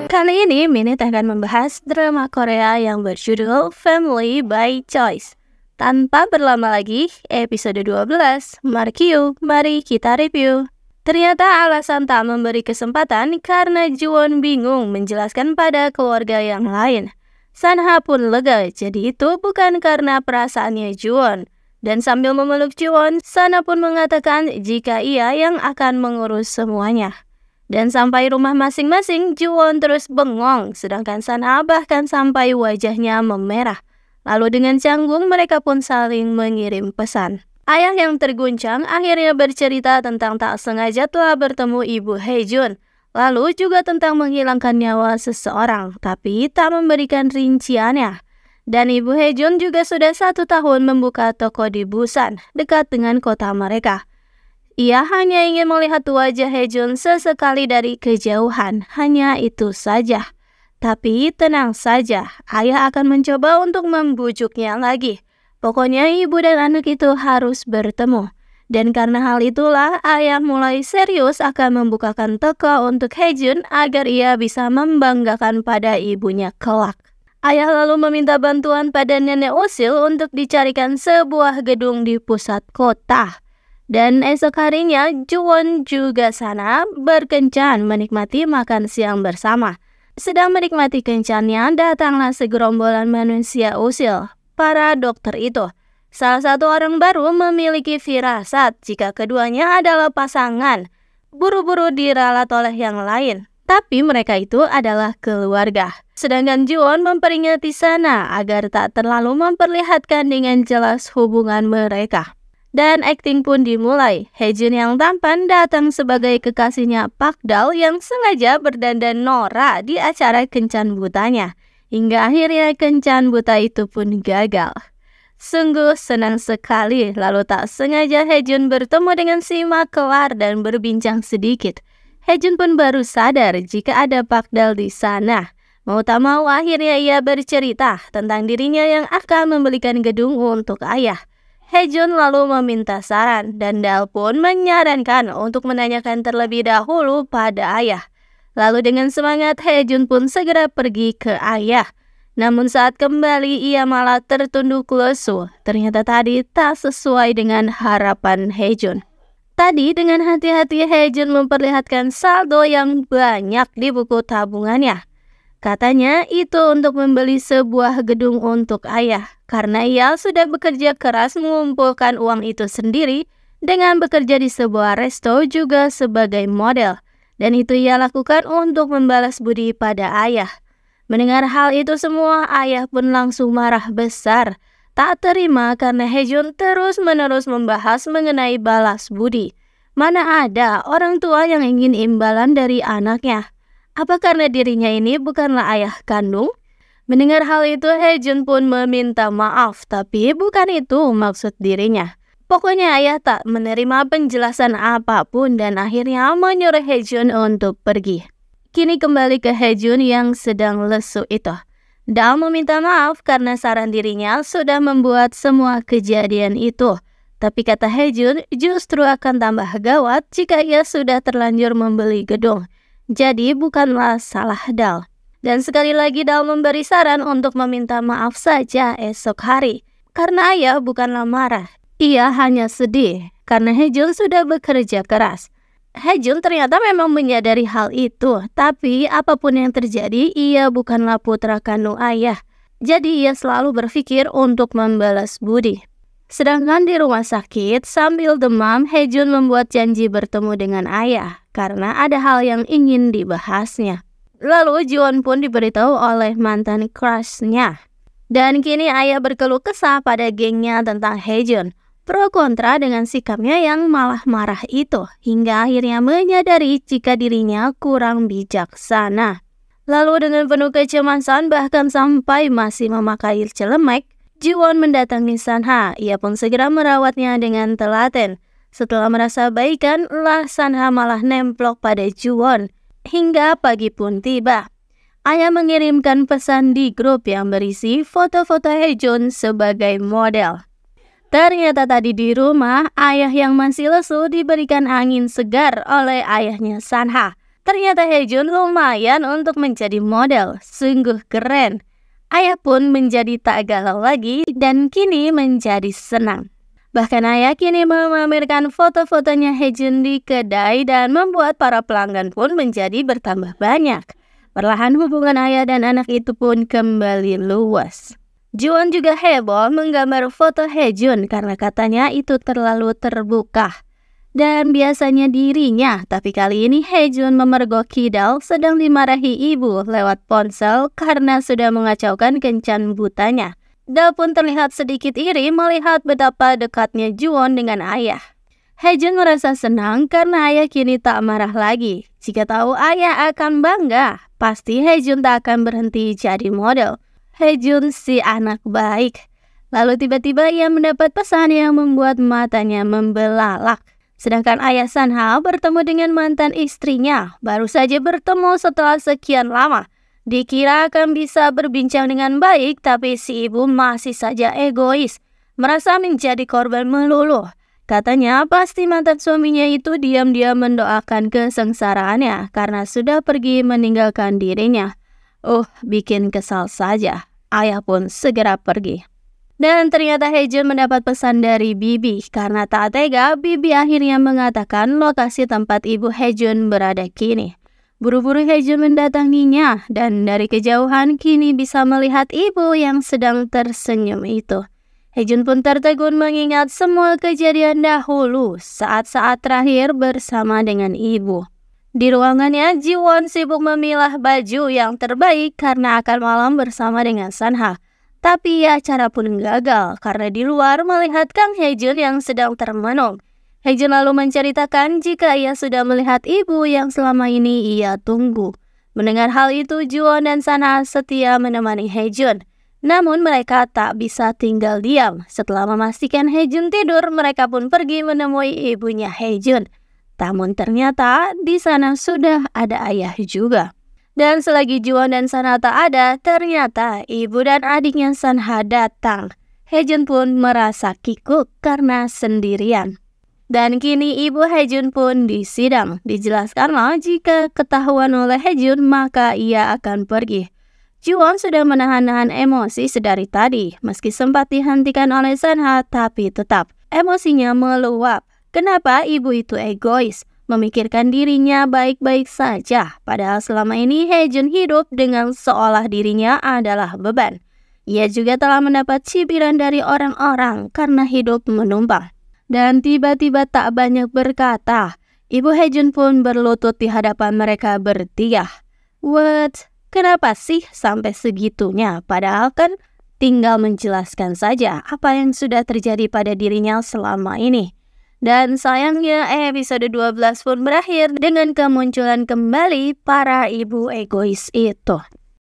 Kali ini Minute akan membahas drama Korea yang berjudul Family by Choice. Tanpa berlama lagi, episode 12, mari kita review. Ternyata alasan tak memberi kesempatan karena Juwon bingung menjelaskan pada keluarga yang lain. Sanha pun lega, jadi itu bukan karena perasaannya Juwon. Dan sambil memeluk Juwon, Sana pun mengatakan jika ia yang akan mengurus semuanya. Dan sampai rumah masing-masing, Juwon terus bengong, sedangkan Sana bahkan sampai wajahnya memerah. Lalu dengan canggung mereka pun saling mengirim pesan. Ayah yang terguncang akhirnya bercerita tentang tak sengaja telah bertemu Ibu Haejun. Lalu juga tentang menghilangkan nyawa seseorang, tapi tak memberikan rinciannya. Dan Ibu Haejun juga sudah 1 tahun membuka toko di Busan, dekat dengan kota mereka. Ia hanya ingin melihat wajah Haejun sesekali dari kejauhan, hanya itu saja. Tapi tenang saja, ayah akan mencoba untuk membujuknya lagi. Pokoknya ibu dan anak itu harus bertemu. Dan karena hal itulah, ayah mulai serius akan membukakan toko untuk Haejun agar ia bisa membanggakan pada ibunya kelak. Ayah lalu meminta bantuan pada nenek usil untuk dicarikan sebuah gedung di pusat kota. Dan esok harinya, Juwon juga Sana berkencan menikmati makan siang bersama. Sedang menikmati kencannya, datanglah segerombolan manusia usil, para dokter itu. Salah satu orang baru memiliki firasat jika keduanya adalah pasangan. Buru-buru diralat oleh yang lain, tapi mereka itu adalah keluarga. Sedangkan Juwon memperingati Sana agar tak terlalu memperlihatkan dengan jelas hubungan mereka. Dan akting pun dimulai. Haejun yang tampan datang sebagai kekasihnya Pak Dal yang sengaja berdandan Nora di acara kencan butanya. Hingga akhirnya kencan buta itu pun gagal. Sungguh senang sekali, lalu tak sengaja Haejun bertemu dengan si Maklar dan berbincang sedikit. Haejun pun baru sadar jika ada Pak Dal di sana. Mau tak mau akhirnya ia bercerita tentang dirinya yang akan membelikan gedung untuk ayah. Haejun lalu meminta saran dan Dal pun menyarankan untuk menanyakan terlebih dahulu pada ayah. Lalu dengan semangat Haejun pun segera pergi ke ayah. Namun saat kembali ia malah tertunduk lesu. Ternyata tadi tak sesuai dengan harapan Haejun. Tadi dengan hati-hati Haejun memperlihatkan saldo yang banyak di buku tabungannya. Katanya itu untuk membeli sebuah gedung untuk ayah. Karena ia sudah bekerja keras mengumpulkan uang itu sendiri dengan bekerja di sebuah resto juga sebagai model. Dan itu ia lakukan untuk membalas budi pada ayah. Mendengar hal itu semua, ayah pun langsung marah besar. Tak terima karena Haejun terus-menerus membahas mengenai balas budi. Mana ada orang tua yang ingin imbalan dari anaknya? Apa karena dirinya ini bukanlah ayah kandung? Mendengar hal itu, Haejun pun meminta maaf, tapi bukan itu maksud dirinya. Pokoknya ayah tak menerima penjelasan apapun dan akhirnya menyuruh Haejun untuk pergi. Kini kembali ke Haejun yang sedang lesu itu. Dal meminta maaf karena saran dirinya sudah membuat semua kejadian itu. Tapi kata Haejun justru akan tambah gawat jika ia sudah terlanjur membeli gedung. Jadi bukanlah salah Dal. Dan sekali lagi Dal memberi saran untuk meminta maaf saja esok hari. Karena ayah bukanlah marah. Ia hanya sedih karena Haejun sudah bekerja keras. Haejun ternyata memang menyadari hal itu. Tapi apapun yang terjadi, ia bukanlah putra kandung ayah. Jadi ia selalu berpikir untuk membalas budi. Sedangkan di rumah sakit, sambil demam, Haejun membuat janji bertemu dengan ayah. Karena ada hal yang ingin dibahasnya. Lalu Juwon pun diberitahu oleh mantan crushnya. Dan kini ayah berkeluh kesah pada gengnya tentang Haejun. Pro kontra dengan sikapnya yang malah marah itu. Hingga akhirnya menyadari jika dirinya kurang bijaksana. Lalu dengan penuh kecemasan bahkan sampai masih memakai celemek, Juwon mendatangi Sanha. Ia pun segera merawatnya dengan telaten. Setelah merasa baikan, Sanha malah nemplok pada Juwon. Hingga pagi pun tiba. Ayah mengirimkan pesan di grup yang berisi foto-foto Haejun sebagai model. Ternyata tadi di rumah, ayah yang masih lesu diberikan angin segar oleh ayahnya Sanha. Ternyata Haejun lumayan untuk menjadi model, sungguh keren. Ayah pun menjadi tak galau lagi dan kini menjadi senang. Bahkan ayah kini memamerkan foto-fotonya Haejun di kedai dan membuat para pelanggan pun menjadi bertambah banyak. Perlahan hubungan ayah dan anak itu pun kembali luas. Jiwon juga heboh menggambar foto Haejun karena katanya itu terlalu terbuka. Dan biasanya dirinya, tapi kali ini Haejun memergoki Dal sedang dimarahi ibu lewat ponsel karena sudah mengacaukan kencan butanya. Dal pun terlihat sedikit iri melihat betapa dekatnya Jiwon dengan ayah. Haejun merasa senang karena ayah kini tak marah lagi. Jika tahu ayah akan bangga, pasti Haejun tak akan berhenti jadi model. Haejun si anak baik. Lalu tiba-tiba ia mendapat pesan yang membuat matanya membelalak. Sedangkan ayah Sanha bertemu dengan mantan istrinya. Baru saja bertemu setelah sekian lama. Dikira akan bisa berbincang dengan baik, tapi si ibu masih saja egois. Merasa menjadi korban melulu. Katanya pasti mantan suaminya itu diam-diam mendoakan kesengsaraannya karena sudah pergi meninggalkan dirinya. Bikin kesal saja. Ayah pun segera pergi. Dan ternyata Haejun mendapat pesan dari Bibi. Karena tak tega, Bibi akhirnya mengatakan lokasi tempat ibu Haejun berada kini. Buru-buru Haejun mendatanginya dan dari kejauhan kini bisa melihat ibu yang sedang tersenyum itu. Haejun pun tertegun mengingat semua kejadian dahulu saat-saat terakhir bersama dengan ibu. Di ruangannya, Jiwon sibuk memilah baju yang terbaik karena akan malam bersama dengan Sanha. Tapi acara pun gagal karena di luar melihat Kang Haejun yang sedang termenung. Haejun lalu menceritakan jika ia sudah melihat ibu yang selama ini ia tunggu. Mendengar hal itu, Jiwon dan Sanha setia menemani Haejun. Namun mereka tak bisa tinggal diam. Setelah memastikan Haejun tidur, mereka pun pergi menemui ibunya Haejun. Namun ternyata di sana sudah ada ayah juga. Dan selagi Jiwon dan Sanha tak ada, ternyata ibu dan adiknya Sanha datang. Haejun pun merasa kikuk karena sendirian. Dan kini ibu Haejun pun disidang. Dijelaskanlah jika ketahuan oleh Haejun maka ia akan pergi. Jiwon sudah menahan-nahan emosi sedari tadi. Meski sempat dihentikan oleh Sanha, tapi tetap emosinya meluap. Kenapa ibu itu egois? Memikirkan dirinya baik-baik saja. Padahal selama ini Haejun hidup dengan seolah dirinya adalah beban. Ia juga telah mendapat cibiran dari orang-orang karena hidup menumpang. Dan tiba-tiba tak banyak berkata. Ibu Haejun pun berlutut di hadapan mereka bertiga. What? Kenapa sih sampai segitunya? Padahal kan tinggal menjelaskan saja apa yang sudah terjadi pada dirinya selama ini. Dan sayangnya episode 12 pun berakhir dengan kemunculan kembali para ibu egois itu.